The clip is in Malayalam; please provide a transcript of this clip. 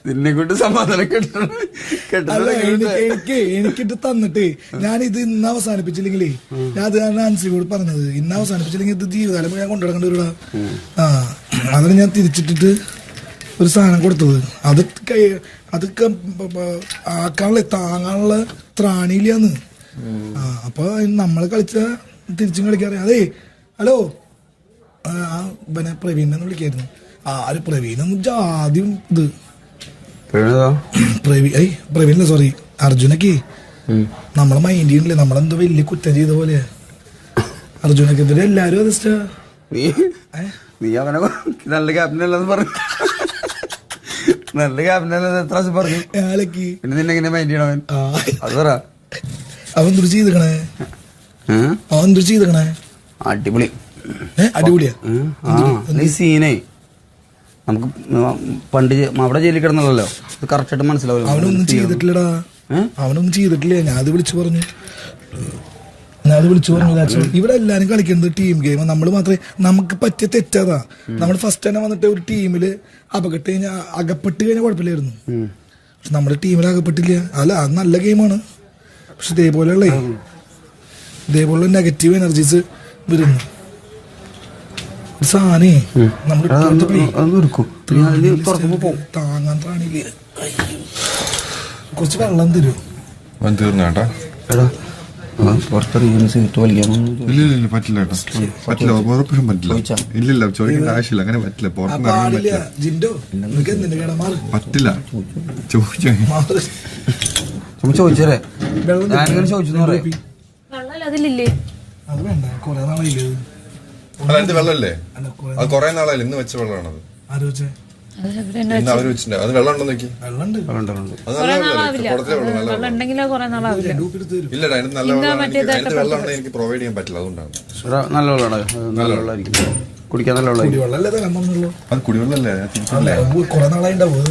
നിന്നെ കൊണ്ട് സമാധാനം എനിക്കിട്ട് തന്നിട്ട് ഞാൻ ഇത് ഇന്ന് അവസാനിപ്പിച്ചില്ലെങ്കിലേ ഞാൻ അത് നാൻസിയോട് പറഞ്ഞത് ഇന്ന് അവസാനിപ്പിച്ചില്ലെങ്കിൽ ഇത് ജീവിതകാലം ഞാൻ കൊണ്ടുനടക്കേണ്ടി വരൂടാ. അതിന് ഞാൻ തിരിച്ചിട്ടിട്ട് ഒരു സാധനം കൊടുത്തത് അതൊക്കെ ആക്കാനുള്ള താങ്ങാനുള്ള ത്രാണിയില്ലാന്ന്. അപ്പൊ നമ്മള് കളിച്ച തിരിച്ചും കളിക്കാറിയാം. അതേ ഹലോ പിന്നെ പ്രവീണെന്ന് വിളിക്കായിരുന്നു. ആര് പ്രവീണൊന്നും ആദ്യം ഇത് പ്രവീണില്ല സോറി അർജുനക്ക് നമ്മളെ മൈൻഡ് ചെയ്യണില്ലേ, നമ്മളെന്തോ വലിയ കുറ്റം ചെയ്ത പോലെ. അർജുനക്കെതിരെ എല്ലാരും അത് നീ അവനെ നല്ല ക്യാപ്റ്റനല്ലെന്ന് പറഞ്ഞു. നല്ല ക്യാപ്റ്റനല്ലെന്ന് എത്ര പ്രാവശ്യം പറഞ്ഞു. പിന്നെ നിന്നെ എങ്ങനെ മൈൻഡ് ചെയ്യണവൻ അത് പറ. അവൻ എന്തൊരു ചെയ്തേക്കണേ, അവൻ എന്തൊരു ചെയ്തേക്കണേ അടിപൊളി. അടിപൊളിയാ നീ സീനേ. നമുക്ക് പണ്ട് അവിടെ ജയിലിൽ കിടന്നല്ലോ, ഇത് കറക്റ്റ് ആയിട്ട് മനസ്സിലാവില്ല. അവനൊന്നും ചെയ്തിട്ടില്ലടാ, അവനൊന്നും ചെയ്തിട്ടില്ല. ഞാനത് വിളിച്ചു പറഞ്ഞു ഇവിടെ എല്ലാരും കളിക്കുന്നത് ടീം ഗെയിം. നമ്മൾ മാത്രമേ നമുക്ക് പറ്റിയ തെറ്റാതാ. നമ്മൾ ഫസ്റ്റ് തന്നെ വന്നിട്ട് ഒരു ടീമില് അകപ്പെട്ട് കഴിഞ്ഞാൽ കുഴപ്പമില്ലായിരുന്നു. പക്ഷെ നമ്മുടെ ടീമിൽ അകപ്പെട്ടില്ല. അല്ല അത് നല്ല ഗെയിമാണ്. പക്ഷെ ഇതേപോലെയുള്ള നെഗറ്റീവ് എനർജീസ് വരുന്നു. സാധനേ നമ്മൾ താങ്ങാൻ ത്രാണിയില്ല. കുറച്ച് വെള്ളം തരുമോ? ജിൻഡോ പറ്റില്ല ചോദിച്ചേ. ഞാനിങ്ങനെ ചോദിച്ചു അത് വേണ്ട, കൊറേ നാളായില്ലേ അത് വെള്ളമല്ലേ? അത് കൊറേ നാളായില്ല, ഇന്ന് വെച്ച വെള്ളമാണത്. അവര് വെച്ചിട്ടുണ്ട്. അത് വെള്ളം ഉണ്ടോ നോക്കി. ഇല്ലടാ, അതിന് നല്ല വെള്ളം ഉണ്ടെങ്കിൽ എനിക്ക് പ്രൊവൈഡ് ചെയ്യാൻ പറ്റില്ല. അതുകൊണ്ടാണ്. നല്ല വെള്ളമായിരിക്കും കുടിക്കാൻ. നല്ല വെള്ളം അത് കുടിവെള്ളല്ലേ? കൊറേ നാളായി ഉണ്ടാവും.